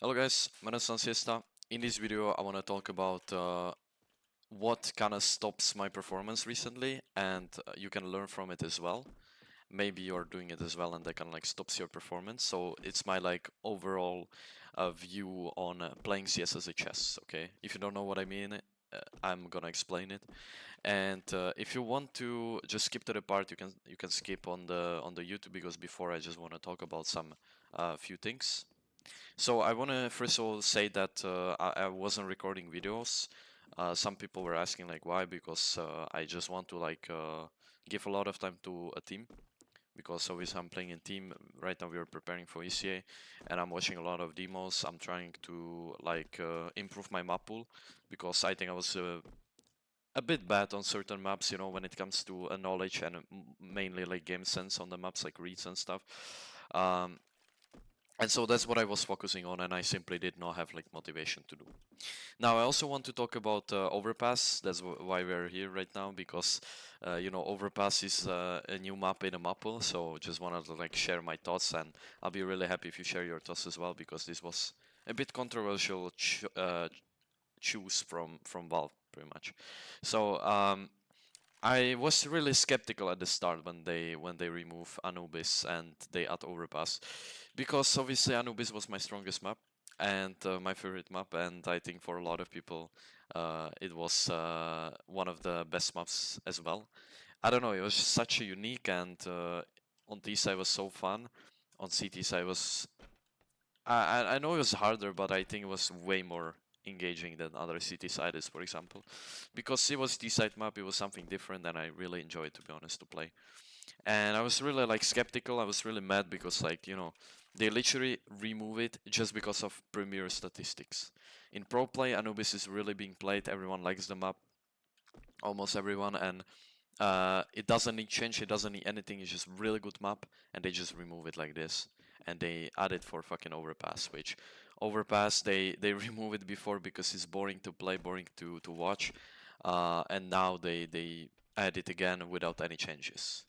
Hello guys, my name is CS2. In this video I want to talk about what kind of stops my performance recently, and you can learn from it as well. Maybe you're doing it as well and that kind of like stops your performance. So it's my like overall view on playing CS as a chess, okay? If you don't know what I mean, I'm gonna explain it. And if you want to just skip to the part, you can skip on the YouTube, because before I just want to talk about some few things. So I want to first of all say that I wasn't recording videos. Some people were asking like why, because I just want to like give a lot of time to a team, because obviously I'm playing in team. Right now we are preparing for ECA and I'm watching a lot of demos. I'm trying to like improve my map pool, because I think I was a bit bad on certain maps, when it comes to knowledge and mainly like game sense on the maps, like reads and stuff. Um, and so that's what I was focusing on, and I simply did not have like motivation to do. Now I also want to talk about Overpass. That's why we're here right now, because Overpass is a new map in a map pool. So just wanted to like share my thoughts, and I'll be really happy if you share your thoughts as well, because this was a bit controversial choose from Valve, pretty much. So I was really skeptical at the start when they remove Anubis and they add Overpass, because obviously Anubis was my strongest map and my favorite map, and I think for a lot of people it was one of the best maps as well. I don't know, it was just such a unique, and on T side was so fun. On CT side was I know it was harder, but I think it was way more engaging than other city sides, for example, because it was T-side map. It was something different, and I really enjoyed, to be honest, to play. And I was really like skeptical. I was really mad because like they literally remove it just because of premier statistics. In pro play, Anubis is really being played. Everyone likes the map, almost everyone, and it doesn't need change, it doesn't need anything, it's just really good map, and they just remove it like this. And they add it for fucking Overpass, which Overpass they remove it before because it's boring to play, boring to watch. And now they add it again without any changes.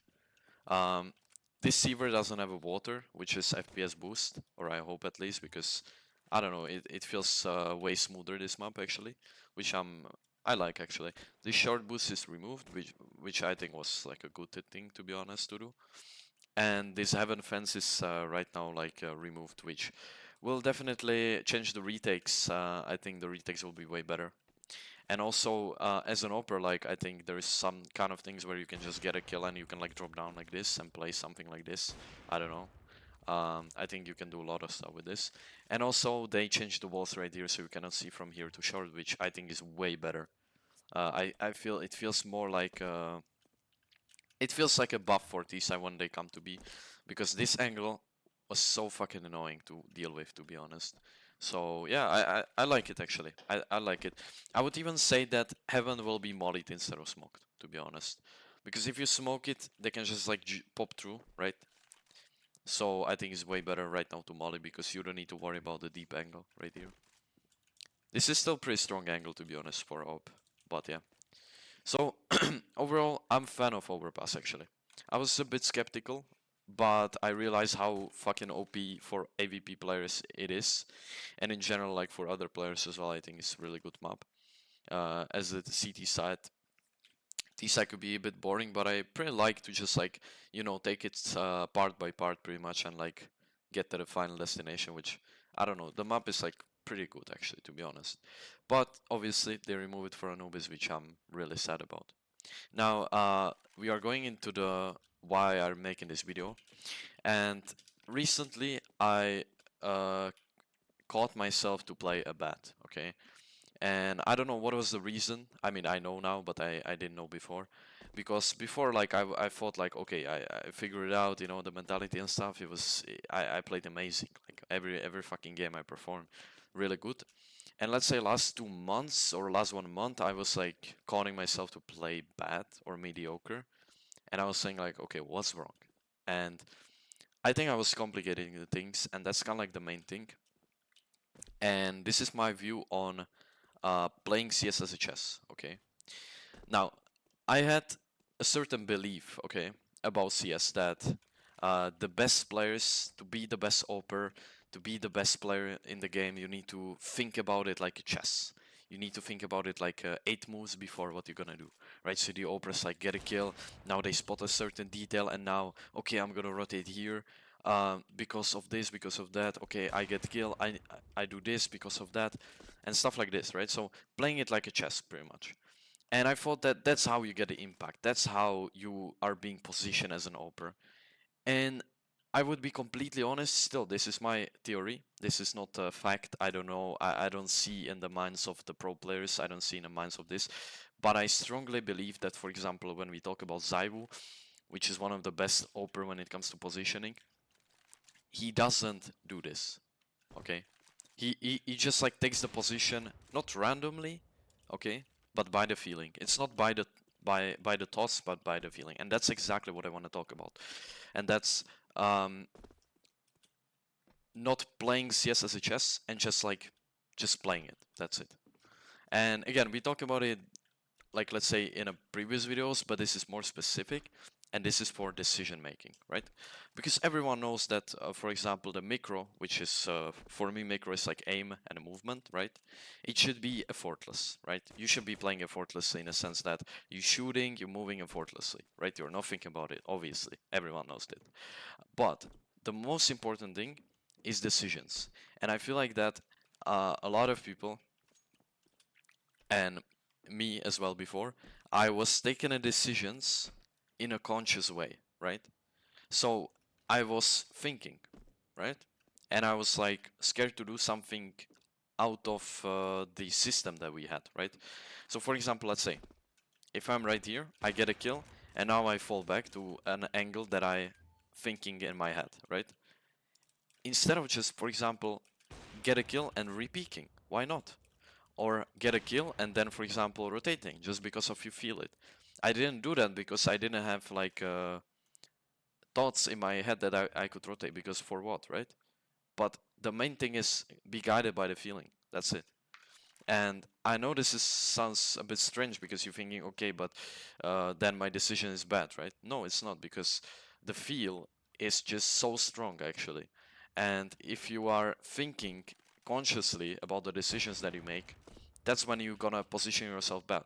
Um, this Seaver doesn't have a water, which is FPS boost, or I hope at least, because I don't know, it feels way smoother this map actually, which I like actually. The short boost is removed, which I think was like a good thing, to be honest, to do. And this heaven fence is right now like removed, which will definitely change the retakes. I think the retakes will be way better. And also, as an opera, like I think there is some kind of things where you can just get a kill and you can like drop down like this and play something like this. I don't know. I think you can do a lot of stuff with this. And also, they changed the walls right here, so you cannot see from here to short, which I think is way better. I feel it feels more like it feels like a buff for T-side when they come to be, because this angle was so fucking annoying to deal with, to be honest. So yeah, I like it actually. I like it. I would even say that Heaven will be mollied instead of smoked, to be honest. Because if you smoke it, they can just like pop through, right? So I think it's way better right now to molly, because you don't need to worry about the deep angle right here. This is still pretty strong angle, to be honest, for op, but yeah. So overall, I'm a fan of Overpass actually. I was a bit skeptical, but I realized how fucking OP for AVP players it is, and in general, like for other players as well. I think it's a really good map. As a CT side, T side could be a bit boring, but I pretty like to just like take it part by part pretty much, and like get to the final destination. Which I don't know. The map is like pretty good actually, to be honest. But obviously they remove it for Anubis, which I'm really sad about. Now, we are going into the why I'm making this video, and recently I caught myself to play a bat, okay? And I don't know what was the reason. I mean, I know now, but I didn't know before. Because before, like, I thought, like, okay, I figured it out, the mentality and stuff. I played amazing. Like, every fucking game I performed really good. And let's say last 2 months or last 1 month, I was like calling myself to play bad or mediocre. And I was saying like, okay, what's wrong? And I think I was complicating the things, and that's kind of like the main thing. And this is my view on playing CS as a chess, okay? Now, I had a certain belief, okay, about CS that the best players, to be the best OPer, to be the best player in the game, you need to think about it like a chess. You need to think about it like 8 moves before what you're gonna do, right? So the Oprah's like get a kill, now they spot a certain detail, and now, okay, I'm gonna rotate here because of this, because of that. Okay, I get kill, I do this because of that, and stuff like this, right? So playing it like a chess, pretty much. And I thought that that's how you get the impact. That's how you are being positioned as an Oprah. And I would be completely honest, still, this is my theory. This is not a fact. I don't know. I don't see in the minds of the pro players. I don't see in the minds of this. But I strongly believe that, for example, when we talk about Zaiwu, which is one of the best Oper when it comes to positioning, he doesn't do this. Okay? He just like takes the position, not randomly, okay, but by the feeling. It's not by the toss, but by the feeling. And that's exactly what I want to talk about. And that's um, not playing CS as a chess and just playing it. That's it. And again, we talk about it like, let's say, in a previous videos, but this is more specific, and this is for decision making, right? Because everyone knows that, for example, the micro, which is for me, micro is like aim and a movement, right? It should be effortless, right? You should be playing effortlessly in a sense that you're shooting, you're moving effortlessly, right? You're not thinking about it, obviously. Everyone knows that. But the most important thing is decisions. And I feel like that a lot of people, and me as well before, I was taking a decisions in a conscious way, right? So I was thinking, right? And I was like scared to do something out of the system that we had, right? So for example, let's say if I'm right here, I get a kill, and now I fall back to an angle that I thinking in my head, right? Instead of just, for example, get a kill and re-peeking, why not? Or get a kill and then, for example, rotating just because of you feel it. I didn't do that because I didn't have like thoughts in my head that I could rotate, because for what, right? But the main thing is be guided by the feeling. That's it. And I know this sounds a bit strange because you're thinking, okay, but then my decision is bad, right? No, it's not, because the feel is just so strong, actually. And if you are thinking consciously about the decisions that you make, that's when you're gonna position yourself bad.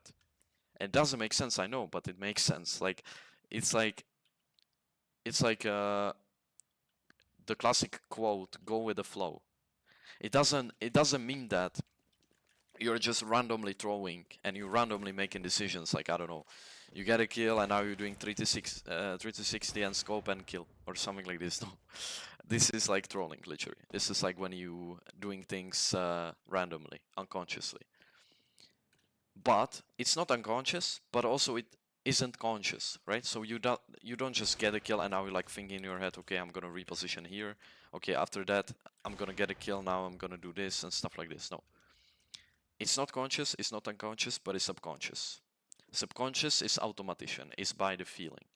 It doesn't make sense, I know, but it makes sense. Like, it's like it's like the classic quote, "Go with the flow." It doesn't mean that you're just randomly throwing and you're randomly making decisions. Like, I don't know, you get a kill and now you're doing 3 to 60 and scope and kill or something like this. No, this is like trolling, literally. This is like when you doing things randomly, unconsciously. But it's not unconscious, but also it isn't conscious, right? So you don't just get a kill and now you're like thinking in your head, okay, I'm gonna reposition here. Okay, after that, I'm gonna get a kill. Now I'm gonna do this and stuff like this. No, it's not conscious, it's not unconscious, but it's subconscious. Subconscious is automation, is by the feeling,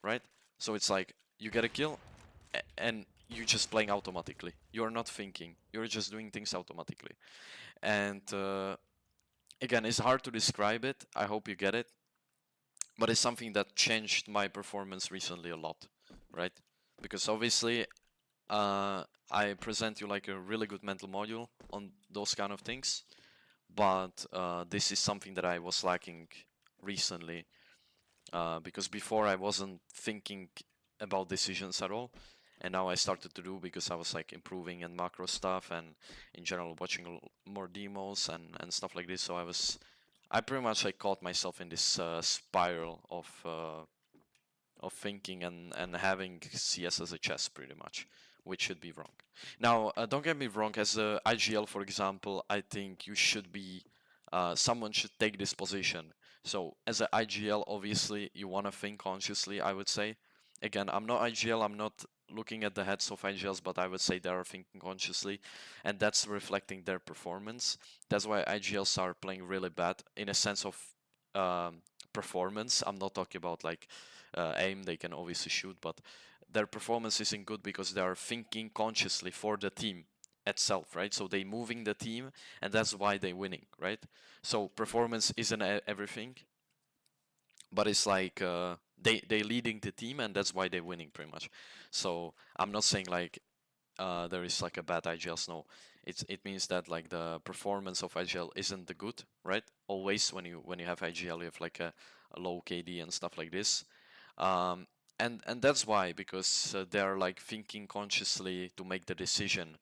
right? So it's like you get a kill and you're just playing automatically. You're not thinking, you're just doing things automatically. And again, it's hard to describe it. I hope you get it. But it's something that changed my performance recently a lot, right? Because obviously, I present you like a really good mental module on those kind of things, but this is something that I was lacking recently, because before I wasn't thinking about decisions at all, and now I started to do, because I was like improving in macro stuff and in general watching more demos and stuff like this. So I pretty much like caught myself in this spiral of thinking and having CS as a chess, pretty much, which should be wrong. Now, don't get me wrong, as a IGL, for example, I think you should be, someone should take this position. So as an IGL, obviously, you want to think consciously, I would say. Again, I'm not IGL, I'm not looking at the heads of IGLs, but I would say they are thinking consciously, and that's reflecting their performance. That's why IGLs are playing really bad in a sense of um, performance. I'm not talking about like aim, they can obviously shoot, but their performance isn't good because they are thinking consciously for the team itself, right? So they moving the team, and that's why they winning, right? So performance isn't everything, but it's like they leading the team, and that's why they winning, pretty much. So I'm not saying like there is like a bad IGLs. No, it means that like the performance of IGL isn't the good, right? Always when you have IGL, you have like a low KD and stuff like this. Um, and that's why, because they're like thinking consciously to make the decision,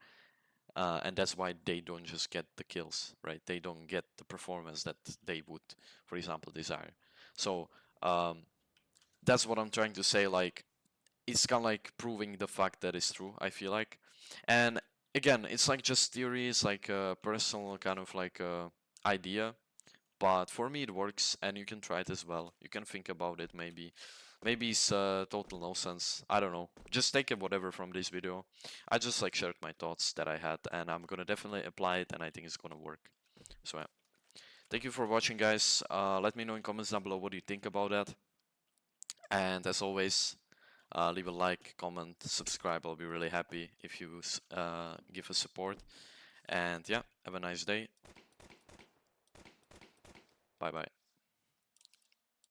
and that's why they don't just get the kills, right? They don't get the performance that they would, for example, desire. So um, that's what I'm trying to say. Like, it's kind of like proving the fact that it's true, I feel like. And again, it's like just theory, it's like a personal kind of like idea, but for me it works, and you can try it as well. You can think about it. Maybe it's total nonsense, I don't know. Just take it whatever from this video. I just like shared my thoughts that I had, and I'm gonna definitely apply it, and I think it's gonna work. So yeah, thank you for watching, guys. Let me know in comments down below what you think about that, and as always, leave a like, comment, subscribe. I'll be really happy if you give us support. And yeah, have a nice day. Bye bye.